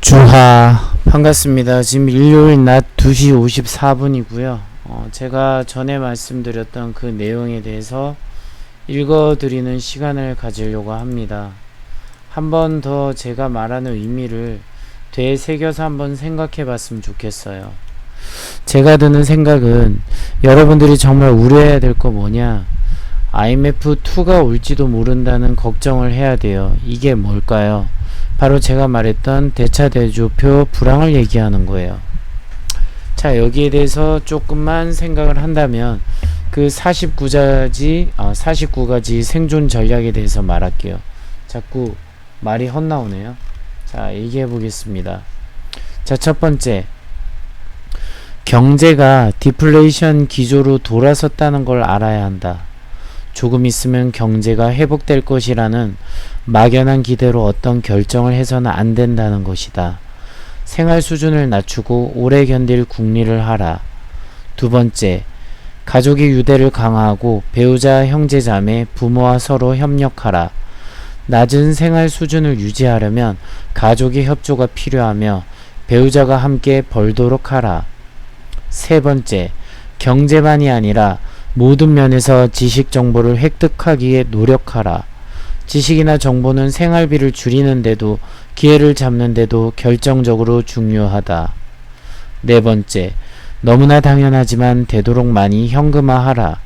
주하 반갑습니다. 지금 일요일 낮 2시 54분이고요. 제가 전에 말씀드렸던 그 내용에 대해서 읽어드리는 시간을 가지려고 합니다. 한 번 더 제가 말하는 의미를 되새겨서 한번 생각해 봤으면 좋겠어요. 제가 드는 생각은 여러분들이 정말 우려해야 될 거 뭐냐, IMF2가 올지도 모른다는 걱정을 해야 돼요. 이게 뭘까요? 바로 제가 말했던 대차대조표 불황을 얘기하는 거예요. 자, 여기에 대해서 조금만 생각을 한다면 그 49가지 생존 전략에 대해서 말할게요. 자꾸 말이 헛나오네요. 자, 얘기해 보겠습니다. 자, 첫 번째, 경제가 디플레이션 기조로 돌아섰다는 걸 알아야 한다. 조금 있으면 경제가 회복될 것이라는 막연한 기대로 어떤 결정을 해서는 안 된다는 것이다. 생활 수준을 낮추고 오래 견딜 궁리를 하라. 두 번째, 가족의 유대를 강화하고 배우자, 형제자매, 부모와 서로 협력하라. 낮은 생활 수준을 유지하려면 가족의 협조가 필요하며 배우자가 함께 벌도록 하라. 세 번째, 경제만이 아니라 모든 면에서 지식 정보를 획득하기에 노력하라. 지식이나 정보는 생활비를 줄이는데도 기회를 잡는데도 결정적으로 중요하다. 네 번째, 너무나 당연하지만 되도록 많이 현금화하라.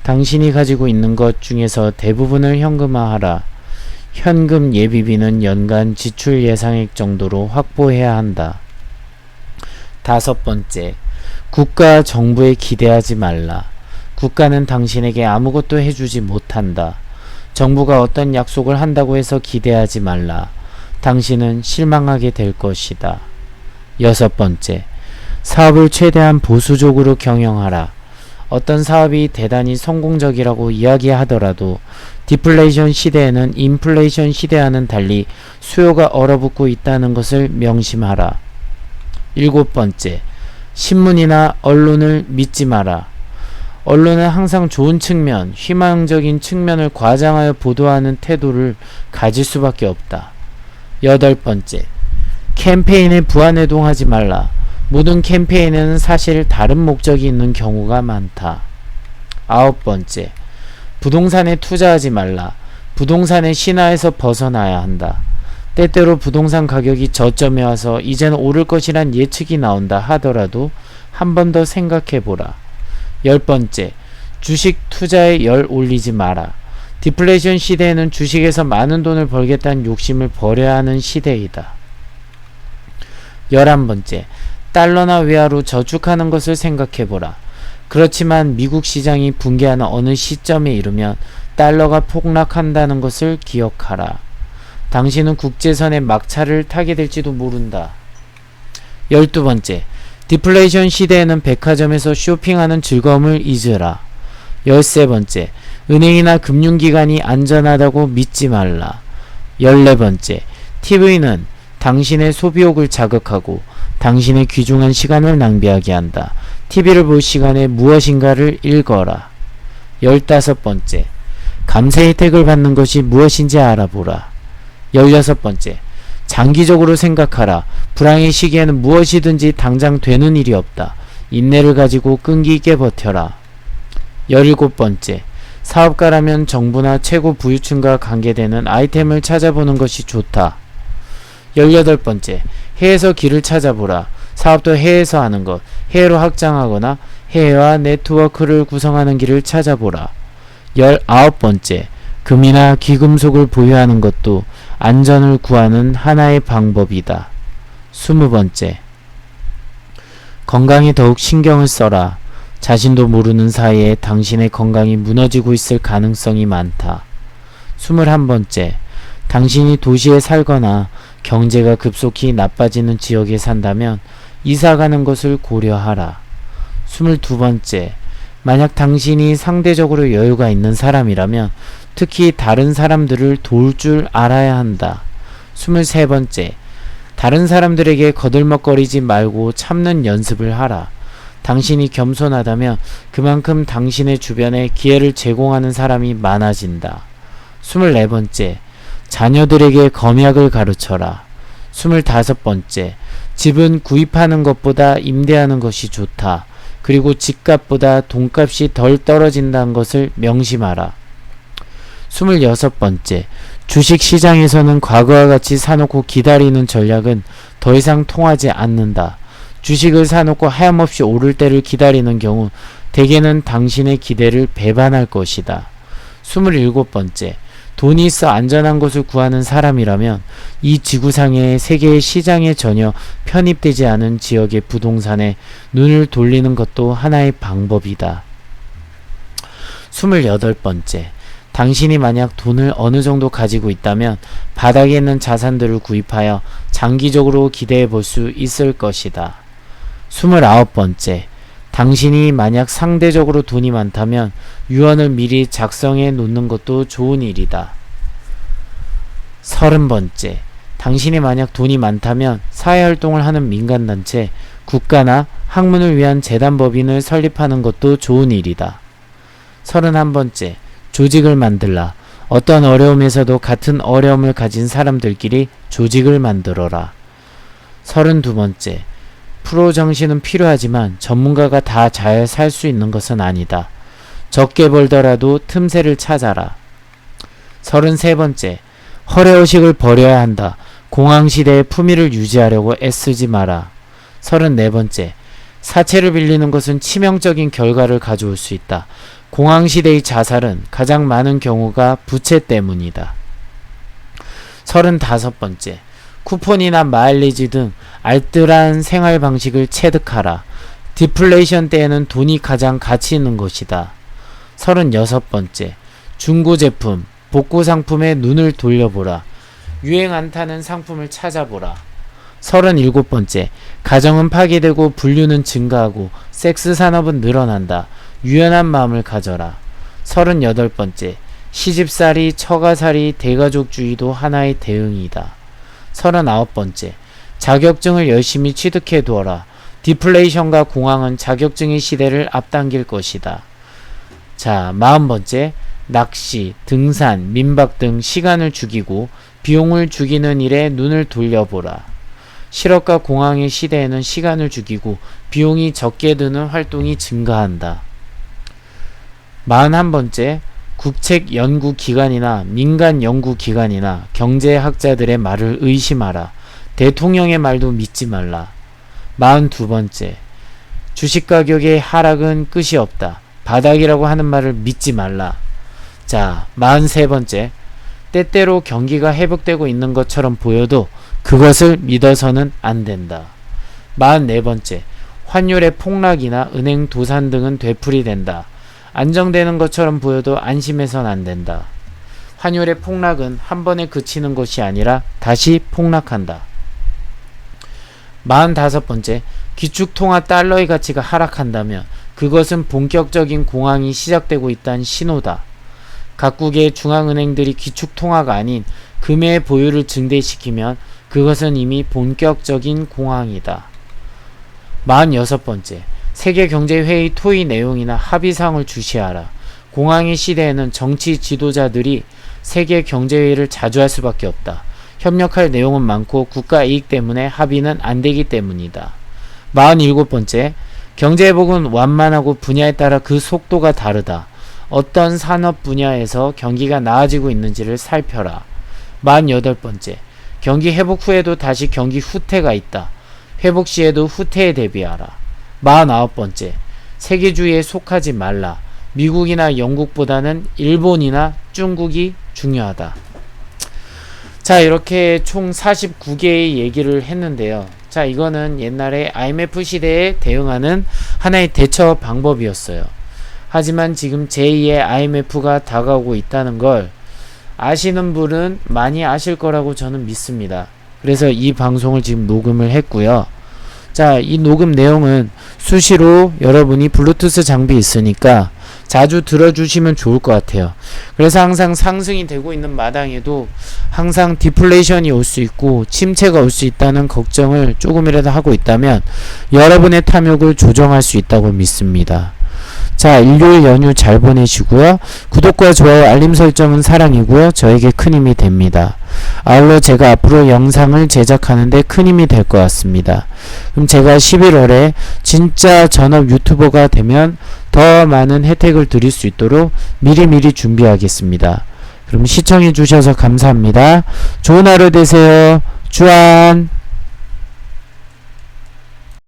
당신이 가지고 있는 것 중에서 대부분을 현금화하라. 현금 예비비는 연간 지출 예상액 정도로 확보해야 한다. 다섯 번째, 국가 정부에 기대하지 말라. 국가는 당신에게 아무것도 해주지 못한다. 정부가 어떤 약속을 한다고 해서 기대하지 말라. 당신은 실망하게 될 것이다. 여섯 번째, 사업을 최대한 보수적으로 경영하라. 어떤 사업이 대단히 성공적이라고 이야기하더라도 디플레이션 시대에는 인플레이션 시대와는 달리 수요가 얼어붙고 있다는 것을 명심하라. 일곱 번째, 신문이나 언론을 믿지 마라. 언론은 항상 좋은 측면, 희망적인 측면을 과장하여 보도하는 태도를 가질 수밖에 없다. 여덟 번째, 캠페인에 부안해동하지 말라. 모든 캠페인에는 사실 다른 목적이 있는 경우가 많다. 아홉 번째, 부동산에 투자하지 말라. 부동산의 신화에서 벗어나야 한다. 때때로 부동산 가격이 저점에 와서 이제는 오를 것이란 예측이 나온다 하더라도 한 번 더 생각해보라. 열 번째, 주식 투자에 열 올리지 마라. 디플레이션 시대에는 주식에서 많은 돈을 벌겠다는 욕심을 버려야 하는 시대이다. 11번째, 달러나 위화로 저축하는 것을 생각해보라. 그렇지만 미국 시장이 붕괴하는 어느 시점에 이르면 달러가 폭락한다는 것을 기억하라. 당신은 국제선의 막차를 타게 될지도 모른다. 12번째, 디플레이션 시대에는 백화점에서 쇼핑하는 즐거움을 잊으라. 13번째, 은행이나 금융기관이 안전하다고 믿지 말라. 14번째, TV는 당신의 소비욕을 자극하고 당신의 귀중한 시간을 낭비하게 한다. TV를 볼 시간에 무엇인가를 읽어라. 15번째, 감세 혜택을 받는 것이 무엇인지 알아보라. 16번째, 장기적으로 생각하라. 불황의 시기에는 무엇이든지 당장 되는 일이 없다. 인내를 가지고 끈기 있게 버텨라. 17번째, 사업가라면 정부나 최고 부유층과 관계되는 아이템을 찾아보는 것이 좋다. 18번째, 해외에서 길을 찾아보라. 사업도 해외에서 하는 것, 해외로 확장하거나 해외와 네트워크를 구성하는 길을 찾아보라. 19번째, 금이나 귀금속을 보유하는 것도 안전을 구하는 하나의 방법이다. 20번째, 건강에 더욱 신경을 써라. 자신도 모르는 사이에 당신의 건강이 무너지고 있을 가능성이 많다. 21번째, 당신이 도시에 살거나 경제가 급속히 나빠지는 지역에 산다면 이사가는 것을 고려하라. 22번째, 만약 당신이 상대적으로 여유가 있는 사람이라면 특히 다른 사람들을 도울 줄 알아야 한다. 23번째, 다른 사람들에게 거들먹거리지 말고 참는 연습을 하라. 당신이 겸손하다면 그만큼 당신의 주변에 기회를 제공하는 사람이 많아진다. 24번째, 자녀들에게 검약을 가르쳐라. 25번째, 집은 구입하는 것보다 임대하는 것이 좋다. 그리고 집값보다 돈값이 덜 떨어진다는 것을 명심하라. 26번째, 주식시장에서는 과거와 같이 사놓고 기다리는 전략은 더 이상 통하지 않는다. 주식을 사놓고 하염없이 오를 때를 기다리는 경우 대개는 당신의 기대를 배반할 것이다. 27번째, 돈이 있어 안전한 곳을 구하는 사람이라면 이 지구상의 세계의 시장에 전혀 편입되지 않은 지역의 부동산에 눈을 돌리는 것도 하나의 방법이다. 28번째, 당신이 만약 돈을 어느 정도 가지고 있다면 바닥에 있는 자산들을 구입하여 장기적으로 기대해 볼 수 있을 것이다. 29번째, 당신이 만약 상대적으로 돈이 많다면 유언을 미리 작성해 놓는 것도 좋은 일이다. 30번째, 당신이 만약 돈이 많다면 사회활동을 하는 민간단체, 국가나 학문을 위한 재단법인을 설립하는 것도 좋은 일이다. 31번째, 조직을 만들라. 어떤 어려움에서도 같은 어려움을 가진 사람들끼리 조직을 만들어라. 32번째, 프로 정신은 필요하지만 전문가가 다 잘 살 수 있는 것은 아니다. 적게 벌더라도 틈새를 찾아라. 33번째, 허례허식을 버려야 한다. 공황시대의 품위를 유지하려고 애쓰지 마라. 34번째, 사채를 빌리는 것은 치명적인 결과를 가져올 수 있다. 공황시대의 자살은 가장 많은 경우가 부채 때문이다. 35번째, 쿠폰이나 마일리지 등 알뜰한 생활 방식을 체득하라. 디플레이션 때에는 돈이 가장 가치 있는 것이다. 36번째, 중고 제품, 복고 상품에 눈을 돌려보라. 유행 안 타는 상품을 찾아보라. 37번째, 가정은 파괴되고 분류는 증가하고 섹스 산업은 늘어난다. 유연한 마음을 가져라. 38번째, 시집살이, 처가살이, 대가족주의도 하나의 대응이다. 39번째, 자격증을 열심히 취득해 두어라. 디플레이션과 공황은 자격증의 시대를 앞당길 것이다. 자, 40번째, 낚시, 등산, 민박 등 시간을 죽이고 비용을 죽이는 일에 눈을 돌려보라. 실업과 공황의 시대에는 시간을 죽이고 비용이 적게 드는 활동이 증가한다. 41번째, 국책 연구기관이나 민간 연구기관이나 경제학자들의 말을 의심하라. 대통령의 말도 믿지 말라. 42번째, 주식가격의 하락은 끝이 없다. 바닥이라고 하는 말을 믿지 말라. 자, 43번째, 때때로 경기가 회복되고 있는 것처럼 보여도 그것을 믿어서는 안 된다. 44번째, 환율의 폭락이나 은행 도산 등은 되풀이된다. 안정되는 것처럼 보여도 안심해선 안 된다. 환율의 폭락은 한 번에 그치는 것이 아니라 다시 폭락한다. 45번째, 기축통화 달러의 가치가 하락한다면 그것은 본격적인 공황이 시작되고 있다는 신호다. 각국의 중앙은행들이 기축통화가 아닌 금의 보유를 증대시키면 그것은 이미 본격적인 공황이다. 46번째, 세계경제회의 토의 내용이나 합의사항을 주시하라. 공황의 시대에는 정치 지도자들이 세계경제회의를 자주 할 수밖에 없다. 협력할 내용은 많고 국가 이익 때문에 합의는 안 되기 때문이다. 47번째, 경제회복은 완만하고 분야에 따라 그 속도가 다르다. 어떤 산업 분야에서 경기가 나아지고 있는지를 살펴라. 48번째, 경기 회복 후에도 다시 경기 후퇴가 있다. 회복 시에도 후퇴에 대비하라. 49번째, 세계주의에 속하지 말라. 미국이나 영국보다는 일본이나 중국이 중요하다. 자, 이렇게 총 49개의 얘기를 했는데요. 자, 이거는 옛날에 IMF 시대에 대응하는 하나의 대처 방법이었어요. 하지만 지금 제2의 IMF가 다가오고 있다는 걸 아시는 분은 많이 아실 거라고 저는 믿습니다. 그래서 이 방송을 지금 녹음을 했고요. 자, 이 녹음 내용은 수시로 여러분이 블루투스 장비 있으니까 자주 들어주시면 좋을 것 같아요. 그래서 항상 상승이 되고 있는 마당에도 항상 디플레이션이 올 수 있고 침체가 올 수 있다는 걱정을 조금이라도 하고 있다면 여러분의 탐욕을 조정할 수 있다고 믿습니다. 자, 자, 일요일 연휴 잘 보내시고요. 구독과 좋아요, 알림 설정은 사랑이고요. 저에게 큰 힘이 됩니다. 아울러 제가 앞으로 영상을 제작하는데 큰 힘이 될 것 같습니다. 그럼 제가 11월에 진짜 전업 유튜버가 되면 더 많은 혜택을 드릴 수 있도록 미리미리 준비하겠습니다. 그럼 시청해 주셔서 감사합니다. 좋은 하루 되세요. 주안.